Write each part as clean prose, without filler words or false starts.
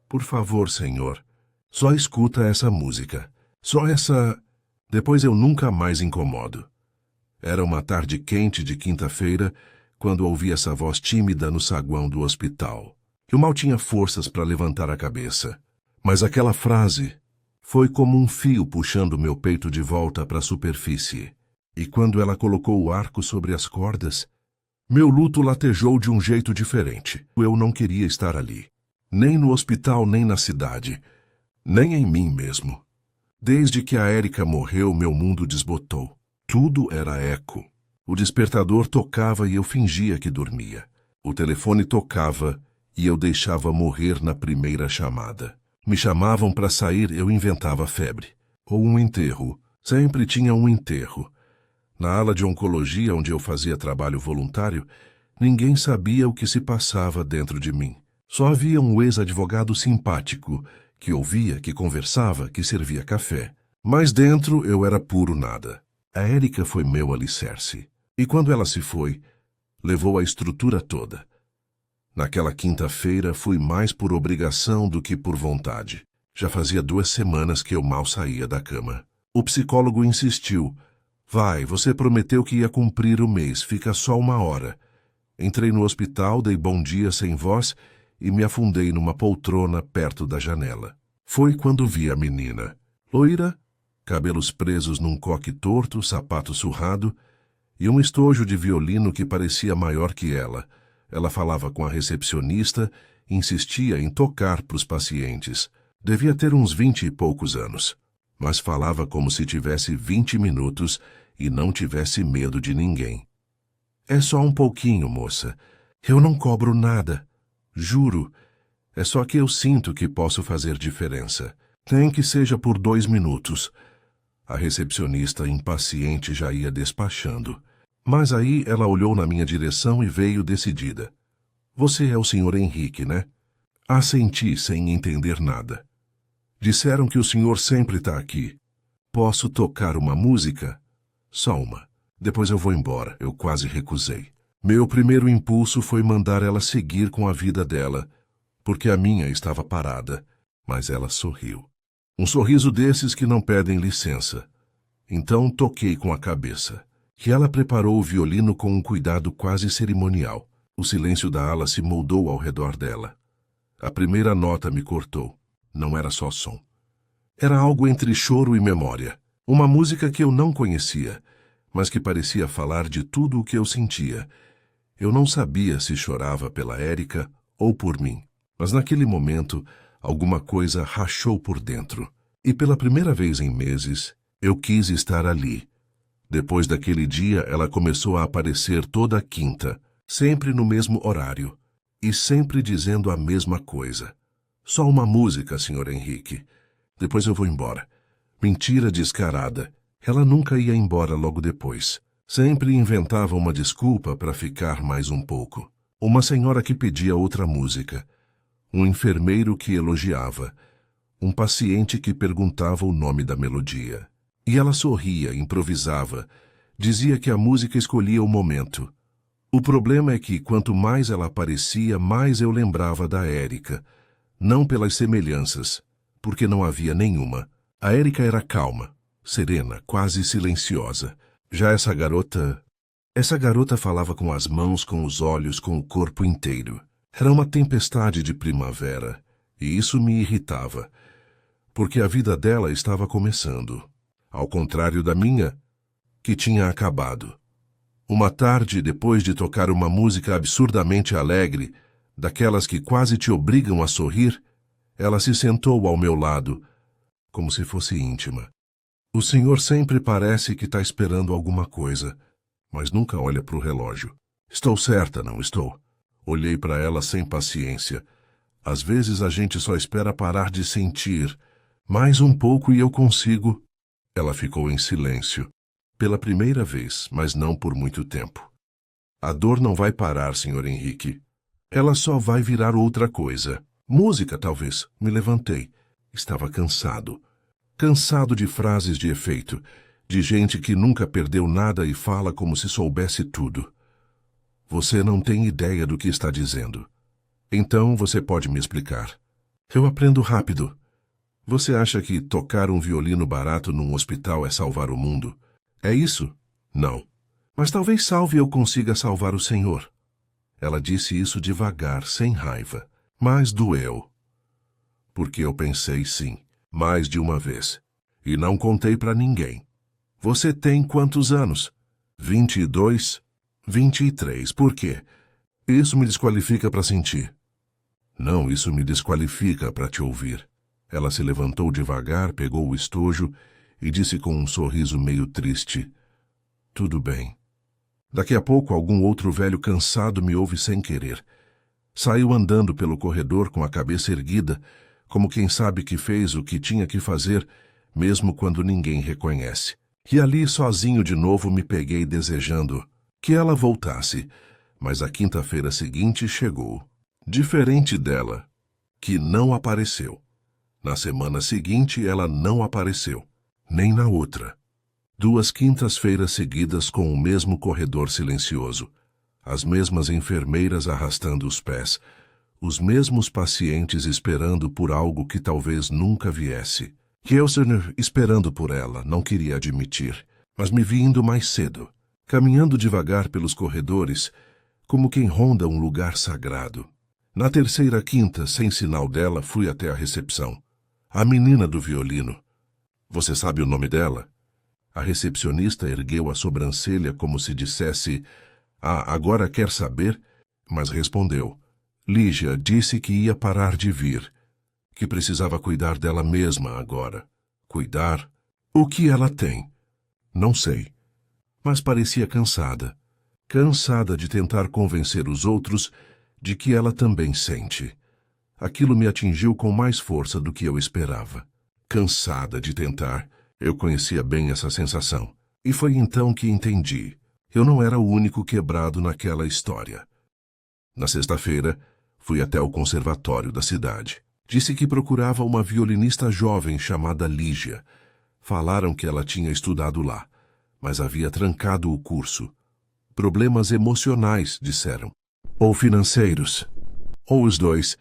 Por favor, senhor, só escuta essa música. Só essa... Depois eu nunca mais incomodo. Era uma tarde quente de quinta-feira, quando ouvi essa voz tímida no saguão do hospital. Eu mal tinha forças para levantar a cabeça. Mas aquela frase foi como um fio puxando meu peito de volta para a superfície. E quando ela colocou o arco sobre as cordas, meu luto latejou de um jeito diferente. Eu não queria estar ali. Nem no hospital, nem na cidade. Nem em mim mesmo. Desde que a Érica morreu, meu mundo desbotou. Tudo era eco. O despertador tocava e eu fingia que dormia. O telefone tocava e eu deixava morrer na primeira chamada. Me chamavam para sair, eu inventava febre. Ou um enterro. Sempre tinha um enterro. Na ala de oncologia, onde eu fazia trabalho voluntário, ninguém sabia o que se passava dentro de mim. Só havia um ex-advogado simpático, que ouvia, que conversava, que servia café. Mas dentro eu era puro nada. A Érica foi meu alicerce. E quando ela se foi, levou a estrutura toda. Naquela quinta-feira fui mais por obrigação do que por vontade. Já fazia 2 semanas que eu mal saía da cama. O psicólogo insistiu. Vai, você prometeu que ia cumprir o mês, fica só 1 hora. Entrei no hospital, dei bom dia sem voz e me afundei numa poltrona perto da janela. Foi quando vi a menina. Loira, cabelos presos num coque torto, sapato surrado e um estojo de violino que parecia maior que ela. Ela falava com a recepcionista e insistia em tocar para os pacientes. Devia ter uns 20 e poucos anos, mas falava como se tivesse 20 minutos e não tivesse medo de ninguém. É só um pouquinho, moça. Eu não cobro nada. Juro. É só que eu sinto que posso fazer diferença. Nem que seja por 2 minutos. A recepcionista, impaciente, já ia despachando. Mas aí ela olhou na minha direção e veio decidida. Você é o Sr. Henrique, né? Assenti sem entender nada. Disseram que o senhor sempre está aqui. Posso tocar uma música? Só uma. Depois eu vou embora. Eu quase recusei. Meu primeiro impulso foi mandar ela seguir com a vida dela, porque a minha estava parada. Mas ela sorriu. Um sorriso desses que não pedem licença. Então toquei com a cabeça. E ela preparou o violino com um cuidado quase cerimonial. O silêncio da ala se moldou ao redor dela. A primeira nota me cortou. Não era só som. Era algo entre choro e memória. Uma música que eu não conhecia, mas que parecia falar de tudo o que eu sentia. Eu não sabia se chorava pela Érica ou por mim. Mas naquele momento, alguma coisa rachou por dentro. E pela primeira vez em meses, eu quis estar ali. Depois daquele dia, ela começou a aparecer toda quinta, sempre no mesmo horário, e sempre dizendo a mesma coisa. Só uma música, Sr. Henrique. Depois eu vou embora. Mentira descarada. Ela nunca ia embora logo depois. Sempre inventava uma desculpa para ficar mais um pouco. Uma senhora que pedia outra música. Um enfermeiro que elogiava. Um paciente que perguntava o nome da melodia. E ela sorria, improvisava. Dizia que a música escolhia o momento. O problema é que, quanto mais ela aparecia, mais eu lembrava da Érica. Não pelas semelhanças, porque não havia nenhuma. A Érica era calma, serena, quase silenciosa. Já essa garota falava com as mãos, com os olhos, com o corpo inteiro. Era uma tempestade de primavera, e isso me irritava, porque a vida dela estava começando. Ao contrário da minha, que tinha acabado. Uma tarde, depois de tocar uma música absurdamente alegre, daquelas que quase te obrigam a sorrir, ela se sentou ao meu lado, como se fosse íntima. O senhor sempre parece que está esperando alguma coisa, mas nunca olha para o relógio. Estou certa, não estou? Olhei para ela sem paciência. Às vezes a gente só espera parar de sentir. Mais um pouco e eu consigo... Ela ficou em silêncio. Pela primeira vez, mas não por muito tempo. A dor não vai parar, Sr. Henrique. Ela só vai virar outra coisa. Música, talvez. Me levantei. Estava cansado. Cansado de frases de efeito, de gente que nunca perdeu nada e fala como se soubesse tudo. Você não tem ideia do que está dizendo. Então você pode me explicar. Eu aprendo rápido. Você acha que tocar um violino barato num hospital é salvar o mundo? É isso? Não. Mas talvez salve eu consiga salvar o Senhor. Ela disse isso devagar, sem raiva. Mas doeu. Porque eu pensei sim, mais de uma vez. E não contei para ninguém. Você tem quantos anos? 22? 23. Por quê? Isso me desqualifica para sentir. Não, isso me desqualifica para te ouvir. Ela se levantou devagar, pegou o estojo e disse com um sorriso meio triste: Tudo bem. Daqui a pouco, algum outro velho cansado me ouve sem querer. Saiu andando pelo corredor com a cabeça erguida, como quem sabe que fez o que tinha que fazer, mesmo quando ninguém reconhece. E ali, sozinho de novo, me peguei desejando que ela voltasse. Mas a quinta-feira seguinte chegou. Diferente dela, que não apareceu. Na semana seguinte, ela não apareceu. Nem na outra. 2 quintas-feiras seguidas com o mesmo corredor silencioso. As mesmas enfermeiras arrastando os pés. Os mesmos pacientes esperando por algo que talvez nunca viesse. Kelsener, esperando por ela, não queria admitir, mas me vi indo mais cedo, caminhando devagar pelos corredores, como quem ronda um lugar sagrado. Na terceira quinta, sem sinal dela, fui até a recepção. A menina do violino. Você sabe o nome dela? A recepcionista ergueu a sobrancelha como se dissesse: Ah, agora quer saber? Mas respondeu: Lígia disse que ia parar de vir, que precisava cuidar dela mesma agora. Cuidar? O que ela tem? Não sei. Mas parecia cansada. Cansada de tentar convencer os outros de que ela também sente. Aquilo me atingiu com mais força do que eu esperava. Cansada de tentar. Eu conhecia bem essa sensação. E foi então que entendi. Eu não era o único quebrado naquela história. Na sexta-feira, fui até o conservatório da cidade. Disse que procurava uma violinista jovem chamada Lígia. Falaram que ela tinha estudado lá, mas havia trancado o curso. Problemas emocionais, disseram. Ou financeiros. Ou os dois.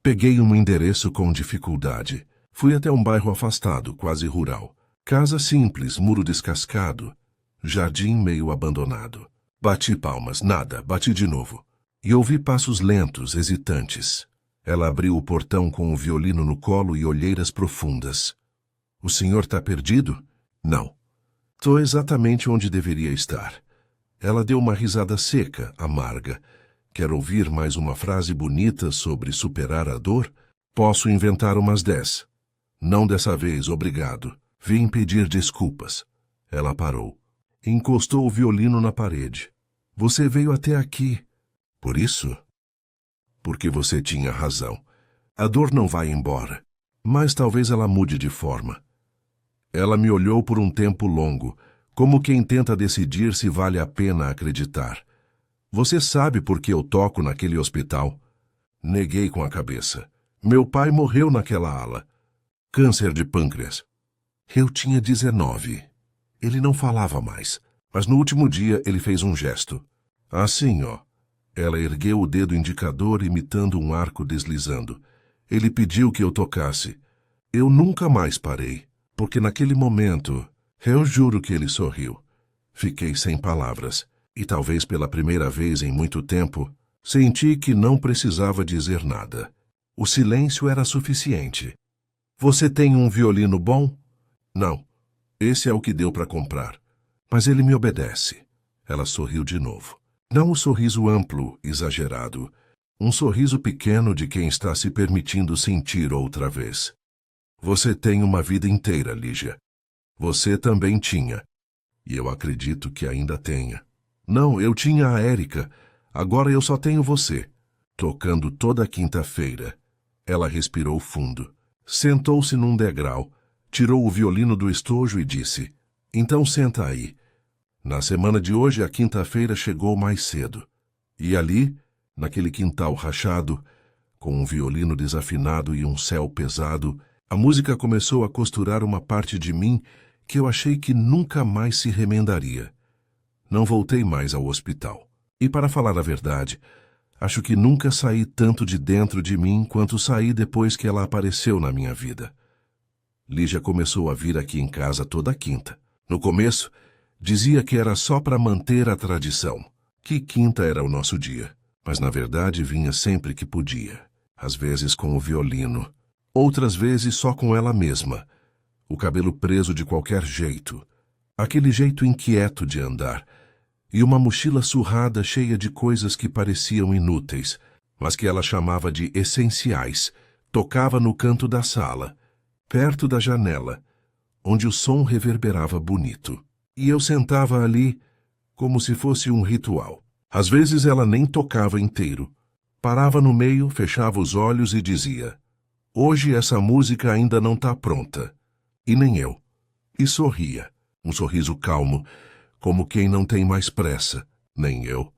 Peguei um endereço com dificuldade. Fui até um bairro afastado, quase rural. Casa simples, muro descascado. Jardim meio abandonado. Bati palmas, nada, bati de novo. E ouvi passos lentos, hesitantes. Ela abriu o portão com o violino no colo e olheiras profundas. O senhor está perdido? Não. Estou exatamente onde deveria estar. Ela deu uma risada seca, amarga. Quer ouvir mais uma frase bonita sobre superar a dor? Posso inventar umas 10. Não dessa vez, obrigado. Vim pedir desculpas. Ela parou. Encostou o violino na parede. Você veio até aqui. Por isso? Porque você tinha razão. A dor não vai embora. Mas talvez ela mude de forma. Ela me olhou por um tempo longo, como quem tenta decidir se vale a pena acreditar. Você sabe por que eu toco naquele hospital? Neguei com a cabeça. Meu pai morreu naquela ala. Câncer de pâncreas. Eu tinha 19. Ele não falava mais, mas no último dia ele fez um gesto. Assim, ó. Ela ergueu o dedo indicador imitando um arco deslizando. Ele pediu que eu tocasse. Eu nunca mais parei, porque naquele momento, eu juro que ele sorriu. Fiquei sem palavras, e talvez pela primeira vez em muito tempo, senti que não precisava dizer nada. O silêncio era suficiente. Você tem um violino bom? Não. Esse é o que deu para comprar. Mas ele me obedece. Ela sorriu de novo. Não o sorriso amplo, exagerado. Um sorriso pequeno de quem está se permitindo sentir outra vez. Você tem uma vida inteira, Lígia. Você também tinha. E eu acredito que ainda tenha. Não, eu tinha a Érica. Agora eu só tenho você. Tocando toda quinta-feira. Ela respirou fundo. Sentou-se num degrau. Tirou o violino do estojo e disse: Então senta aí. Na semana de hoje, a quinta-feira chegou mais cedo. E ali, naquele quintal rachado, com um violino desafinado e um céu pesado, a música começou a costurar uma parte de mim que eu achei que nunca mais se remendaria. Não voltei mais ao hospital. E, para falar a verdade, Acho que nunca saí tanto de dentro de mim quanto saí depois que ela apareceu na minha vida. Lígia começou a vir aqui em casa toda quinta. No começo, dizia que era só para manter a tradição, que quinta era o nosso dia. Mas na verdade vinha sempre que podia. Às vezes com o violino, outras vezes só com ela mesma. O cabelo preso de qualquer jeito, aquele jeito inquieto de andar, e uma mochila surrada cheia de coisas que pareciam inúteis, mas que ela chamava de essenciais. Tocava no canto da sala, perto da janela, onde o som reverberava bonito. E eu sentava ali como se fosse um ritual. Às vezes ela nem tocava inteiro. Parava no meio, fechava os olhos e dizia: "Hoje essa música ainda não está pronta." E nem eu. E sorria, um sorriso calmo, como quem não tem mais pressa, nem eu.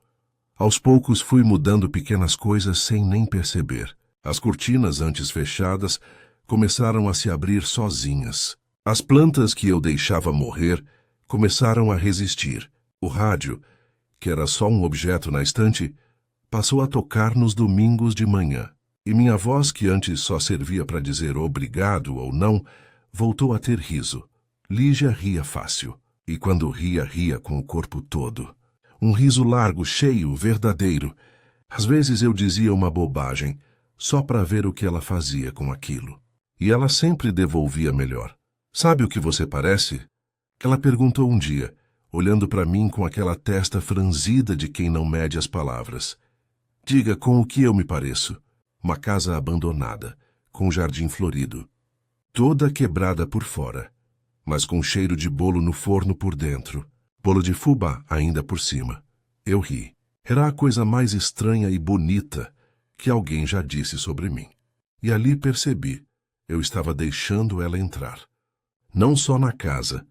Aos poucos fui mudando pequenas coisas sem nem perceber. As cortinas, antes fechadas, começaram a se abrir sozinhas. As plantas que eu deixava morrer começaram a resistir. O rádio, que era só um objeto na estante, passou a tocar nos domingos de manhã. E minha voz, que antes só servia para dizer obrigado ou não, voltou a ter riso. Lígia ria fácil. E quando ria, ria com o corpo todo. Um riso largo, cheio, verdadeiro. Às vezes eu dizia uma bobagem, só para ver o que ela fazia com aquilo. E ela sempre devolvia melhor. "Sabe o que você parece?" Ela perguntou um dia, olhando para mim com aquela testa franzida de quem não mede as palavras. "Diga com o que eu me pareço." Uma casa abandonada, com um jardim florido. Toda quebrada por fora, mas com cheiro de bolo no forno por dentro. Bolo de fubá ainda por cima. Eu ri. Era a coisa mais estranha e bonita que alguém já disse sobre mim. E ali percebi, eu estava deixando ela entrar. Não só na casa,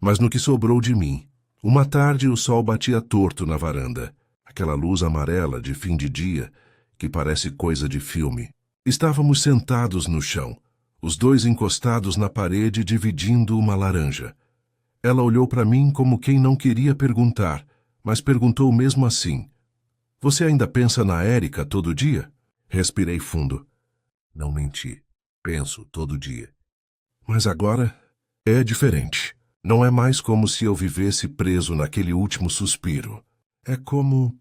mas no que sobrou de mim. Uma tarde o sol batia torto na varanda. Aquela luz amarela de fim de dia, que parece coisa de filme. Estávamos sentados no chão, os dois encostados na parede dividindo uma laranja. Ela olhou para mim como quem não queria perguntar, mas perguntou mesmo assim: "Você ainda pensa na Érica todo dia?" Respirei fundo. Não menti. Penso todo dia. Mas agora é diferente. Não é mais como se eu vivesse preso naquele último suspiro. É como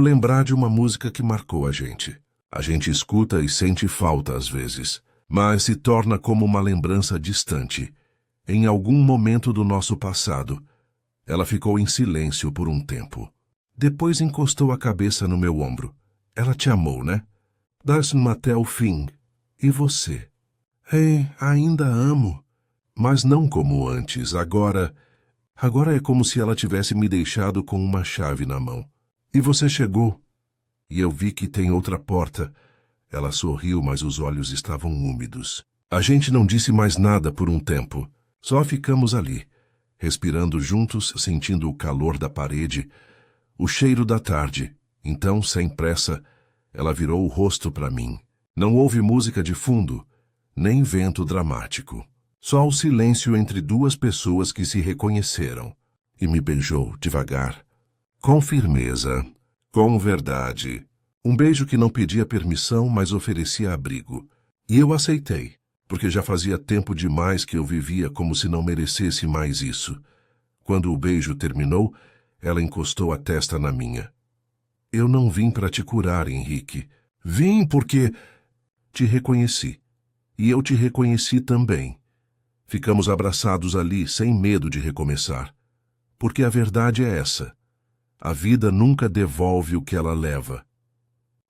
lembrar de uma música que marcou a gente. A gente escuta e sente falta às vezes, mas se torna como uma lembrança distante. Em algum momento do nosso passado, ela ficou em silêncio por um tempo. Depois encostou a cabeça no meu ombro. "Ela te amou, né? Dar-se-me até o fim. E você?" Ainda amo. Mas não como antes. Agora é como se ela tivesse me deixado com uma chave na mão. E você chegou. E eu vi que tem outra porta." Ela sorriu, mas os olhos estavam úmidos. A gente não disse mais nada por um tempo. Só ficamos ali, respirando juntos, sentindo o calor da parede, o cheiro da tarde. Então, sem pressa, ela virou o rosto para mim. Não houve música de fundo, nem vento dramático. Só o silêncio entre duas pessoas que se reconheceram. E me beijou devagar, com firmeza, com verdade. Um beijo que não pedia permissão, mas oferecia abrigo. E eu aceitei, porque já fazia tempo demais que eu vivia como se não merecesse mais isso. Quando o beijo terminou, ela encostou a testa na minha. "Eu não vim para te curar, Henrique. Vim porque te reconheci. E eu te reconheci também." Ficamos abraçados ali, sem medo de recomeçar. Porque a verdade é essa. A vida nunca devolve o que ela leva.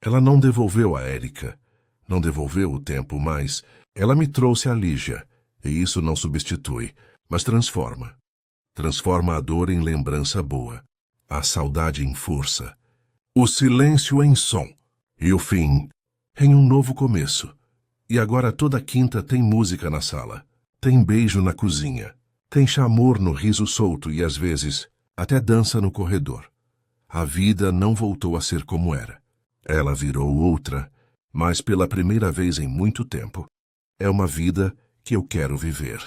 Ela não devolveu a Érica, não devolveu o tempo, mas ela me trouxe a Lígia, e isso não substitui, mas transforma. Transforma a dor em lembrança boa, a saudade em força, o silêncio em som, e o fim em um novo começo. E agora toda quinta tem música na sala, tem beijo na cozinha, tem chamor no riso solto e, às vezes, até dança no corredor. A vida não voltou a ser como era. Ela virou outra, mas pela primeira vez em muito tempo, é uma vida que eu quero viver.